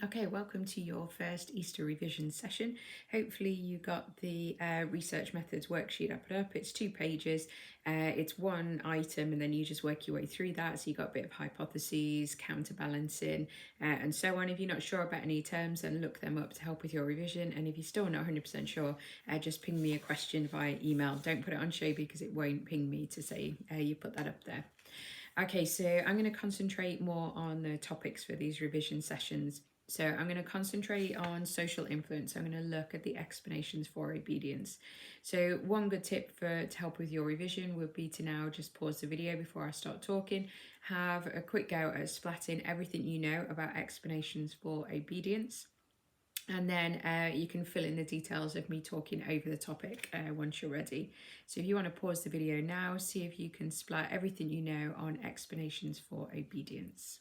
Okay, welcome to your first Easter revision session. Hopefully you got the research methods worksheet I put up. It's 2 pages, it's one item and then you just work your way through that. So you got a bit of hypotheses, counterbalancing and so on. If you're not sure about any terms, then look them up to help with your revision. And if you're still not 100% sure, just ping me a question via email. Don't put it on Shobi because it won't ping me to say you put that up there. Okay, so I'm going to concentrate more on the topics for these revision sessions. So I'm going to concentrate on social influence. I'm going to look at the explanations for obedience. So one good tip to help with your revision would be to now just pause the video before I start talking, have a quick go at splatting everything you know about explanations for obedience. And then you can fill in the details of me talking over the topic once you're ready. So if you want to pause the video now, see if you can splat everything you know on explanations for obedience.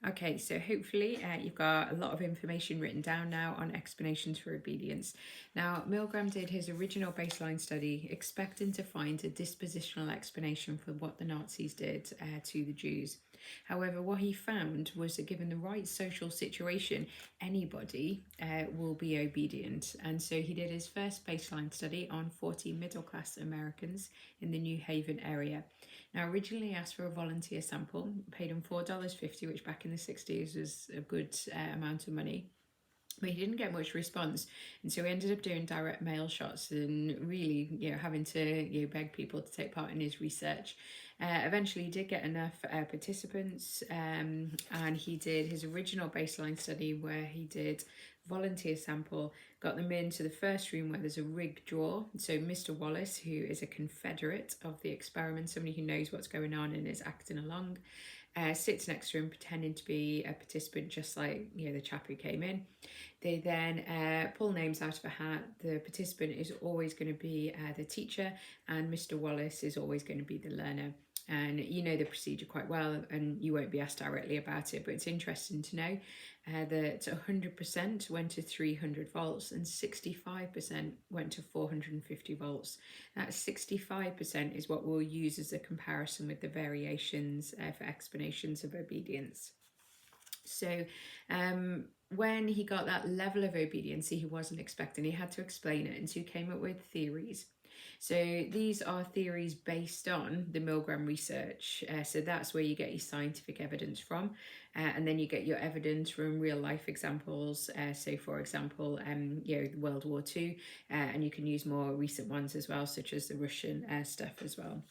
Okay, so hopefully you've got a lot of information written down now on explanations for obedience. Now, Milgram did his original baseline study expecting to find a dispositional explanation for what the Nazis did to the Jews. However, what he found was that given the right social situation, anybody will be obedient. And so he did his first baseline study on 40 middle-class Americans in the New Haven area. Now, originally he asked for a volunteer sample, paid him $4.50, which back in the 60s was a good amount of money. But he didn't get much response, and so he ended up doing direct mail shots and really, having to beg people to take part in his research. Eventually, he did get enough participants, and he did his original baseline study where he did volunteer sample, got them into the first room where there's a rigged drawer. So Mr. Wallace, who is a confederate of the experiment, somebody who knows what's going on and is acting along, sits next to him pretending to be a participant, just like the chap who came in. They then pull names out of a hat. The participant is always going to be the teacher, and Mr. Wallace is always going to be the learner. And you know the procedure quite well, and you won't be asked directly about it, but it's interesting to know that 100% went to 300 volts and 65% went to 450 volts. That 65% is what we'll use as a comparison with the variations for explanations of obedience. So when he got that level of obedience he wasn't expecting, he had to explain it, and so he came up with theories. So these are theories based on the Milgram research. So that's where you get your scientific evidence from. And then you get your evidence from real life examples. So for example, World War II, and you can use more recent ones as well, such as the Russian stuff as well.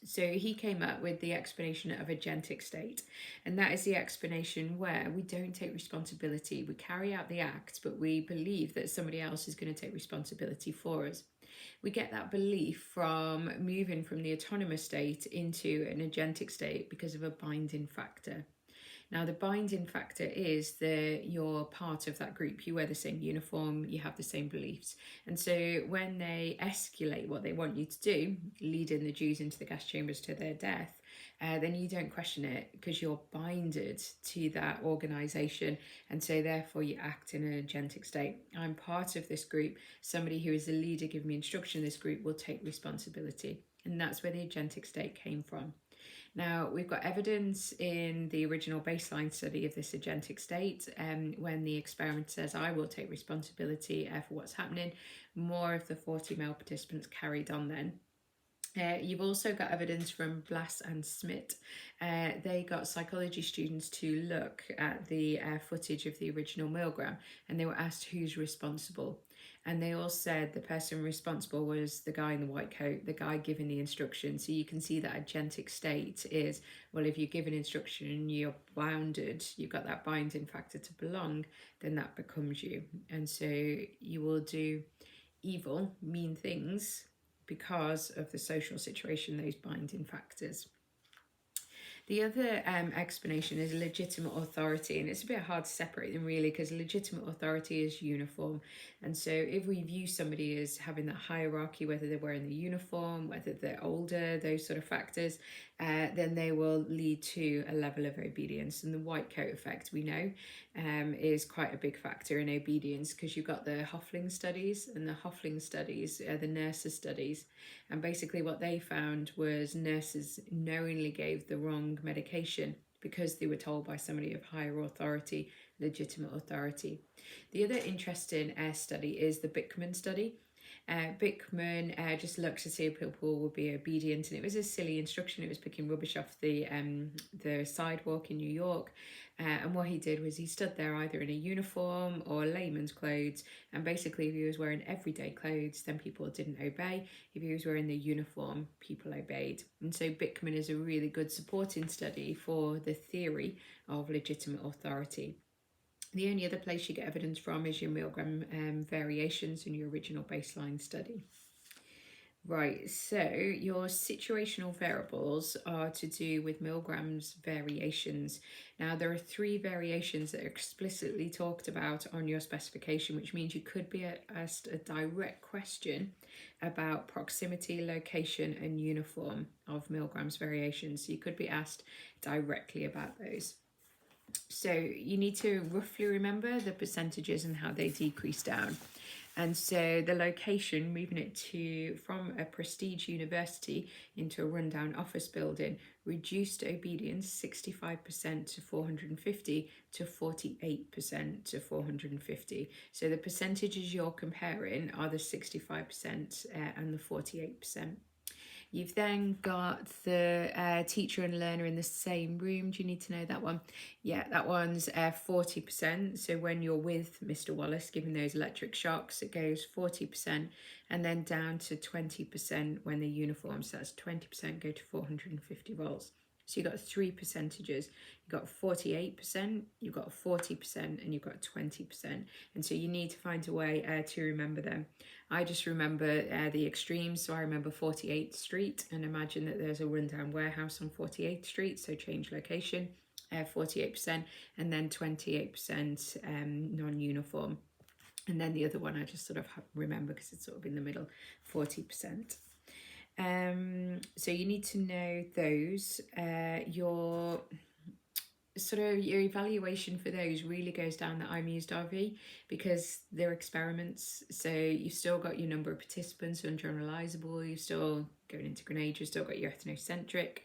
So he came up with the explanation of agentic state, and that is the explanation where we don't take responsibility. We carry out the act, but we believe that somebody else is going to take responsibility for us. We get that belief from moving from the autonomous state into an agentic state because of a binding factor. Now, the binding factor is that you're part of that group. You wear the same uniform, you have the same beliefs. And so when they escalate what they want you to do, leading the Jews into the gas chambers to their death, then you don't question it because you're binded to that organization. And so therefore you act in an agentic state. I'm part of this group. Somebody who is the leader giving me instruction in this group will take responsibility. And that's where the agentic state came from. Now, we've got evidence in the original baseline study of this agentic state when the experiment says, I will take responsibility for what's happening. More of the 40 male participants carried on then. You've also got evidence from Blass and Smith. They got psychology students to look at the footage of the original Milgram, and they were asked who's responsible. And they all said the person responsible was the guy in the white coat, the guy giving the instruction. So you can see that agentic state is, well, if you give an instruction and you're bounded, you've got that binding factor to belong, then that becomes you. And so you will do evil, mean things because of the social situation, those binding factors. The other explanation is legitimate authority, and it's a bit hard to separate them really because legitimate authority is uniform. And so if we view somebody as having that hierarchy, whether they're wearing the uniform, whether they're older, those sort of factors, then they will lead to a level of obedience. And the white coat effect, we know, is quite a big factor in obedience because you've got the Hoeffling studies, and the Hoeffling studies are the nurses studies. And basically what they found was nurses knowingly gave the wrong medication because they were told by somebody of higher authority, legitimate authority. The other interesting study is the Bickman study. Bickman just looked to see if people would be obedient, and it was a silly instruction. It was picking rubbish off the sidewalk in New York, and what he did was he stood there either in a uniform or layman's clothes, and basically if he was wearing everyday clothes, then people didn't obey. If he was wearing the uniform, people obeyed. And so Bickman is a really good supporting study for the theory of legitimate authority. The only other place you get evidence from is your Milgram variations in your original baseline study. Right, so your situational variables are to do with Milgram's variations. Now, there are 3 variations that are explicitly talked about on your specification, which means you could be asked a direct question about proximity, location, and uniform of Milgram's variations. So you could be asked directly about those. So you need to roughly remember the percentages and how they decrease down. And so the location, moving it from a prestige university into a rundown office building, reduced obedience 65% to 450 to 48% to 450. So the percentages you're comparing are the 65% and the 48%. You've then got the teacher and learner in the same room. Do you need to know that one? Yeah, that one's 40%. So when you're with Mr. Wallace giving those electric shocks, it goes 40% and then down to 20% when the uniform. So that's 20% go to 450 volts. So you've got 3 percentages. You've got 48%, you've got 40%, and you've got 20%. And so you need to find a way to remember them. I just remember the extremes. So I remember 48th Street, and imagine that there's a rundown warehouse on 48th Street. So change location, 48%, and then 28% non-uniform. And then the other one I just sort of remember because it's sort of in the middle, 40%. So you need to know those. Your evaluation for those really goes down the IMUSE-RV because they're experiments. So you've still got your number of participants ungeneralizable, you've still going into grenade, you've still got your ethnocentric,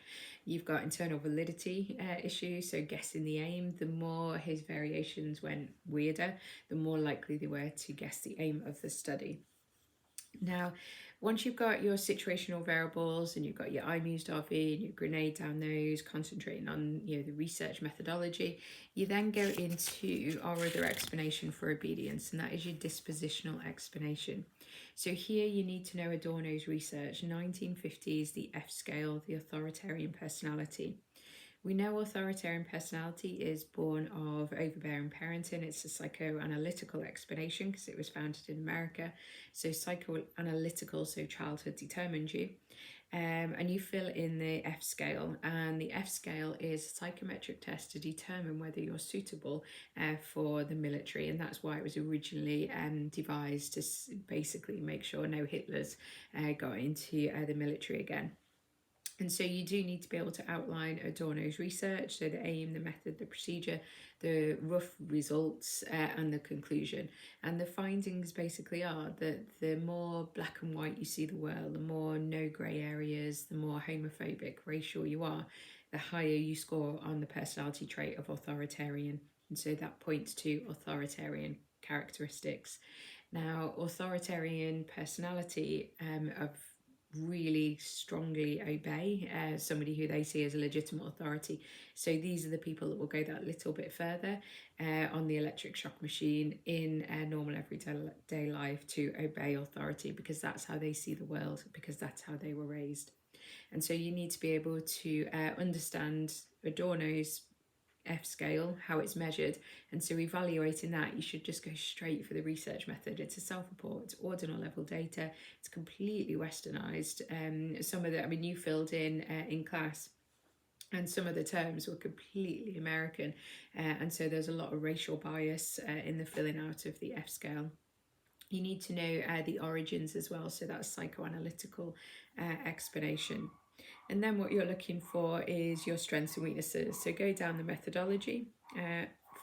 you've got internal validity issues, so guessing the aim. The more his variations went weirder, the more likely they were to guess the aim of the study. Now, once you've got your situational variables and you've got your IMUSE-RV and your grenade down those, concentrating on the research methodology, you then go into our other explanation for obedience, and that is your dispositional explanation. So here you need to know Adorno's research, 1950s, the F scale, the authoritarian personality. We know authoritarian personality is born of overbearing parenting. It's a psychoanalytical explanation because it was founded in America. So psychoanalytical, so childhood determined you. And you fill in the F scale, and the F scale is a psychometric test to determine whether you're suitable for the military, and that's why it was originally devised to basically make sure no Hitlers got into the military again. And so you do need to be able to outline Adorno's research, so the aim, the method, the procedure, the rough results, and the conclusion. And the findings basically are that the more black and white you see the world, the more no grey areas, the more homophobic, racial you are, the higher you score on the personality trait of authoritarian. And so that points to authoritarian characteristics. Now, authoritarian personality of really strongly obey somebody who they see as a legitimate authority. So these are the people that will go that little bit further on the electric shock machine in normal everyday life to obey authority, because that's how they see the world, because that's how they were raised. And so you need to be able to understand Adorno's F scale, how it's measured, and so evaluating that, you should just go straight for the research method. It's a self-report, it's ordinal level data, it's completely westernized. Some of the, you filled in class, and some of the terms were completely American, and so there's a lot of racial bias in the filling out of the F scale. You need to know the origins as well, so that's psychoanalytical explanation. And then what you're looking for is your strengths and weaknesses. So go down the methodology,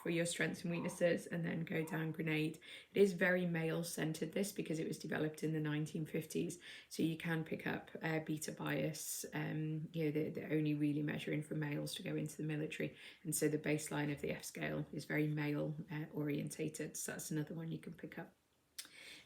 for your strengths and weaknesses, and then go down grenade. It is very male centered, this, because it was developed in the 1950s, so you can pick up beta bias. You know, they're only really measuring for males to go into the military, and so the baseline of the F scale is very male orientated, so that's another one you can pick up.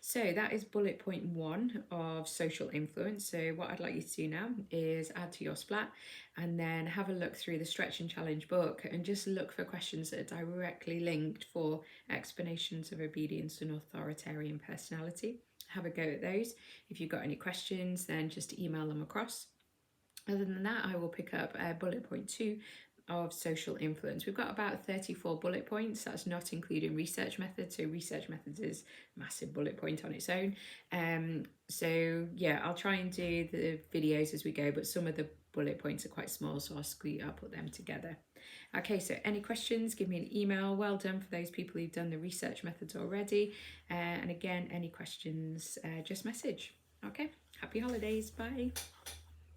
So that is bullet point 1 of social influence. So what I'd like you to do now is add to your splat and then have a look through the Stretch and Challenge book and just look for questions that are directly linked for explanations of obedience and authoritarian personality. Have a go at those. If you've got any questions, then just email them across. Other than that, I will pick up bullet point 2 of social influence. We've got about 34 bullet points. That's not including research methods. So research methods is a massive bullet point on its own. So yeah, I'll try and do the videos as we go, but some of the bullet points are quite small, so I'll put them together. Okay, so any questions, give me an email. Well done for those people who've done the research methods already. And again, any questions, just message. Okay, happy holidays. Bye.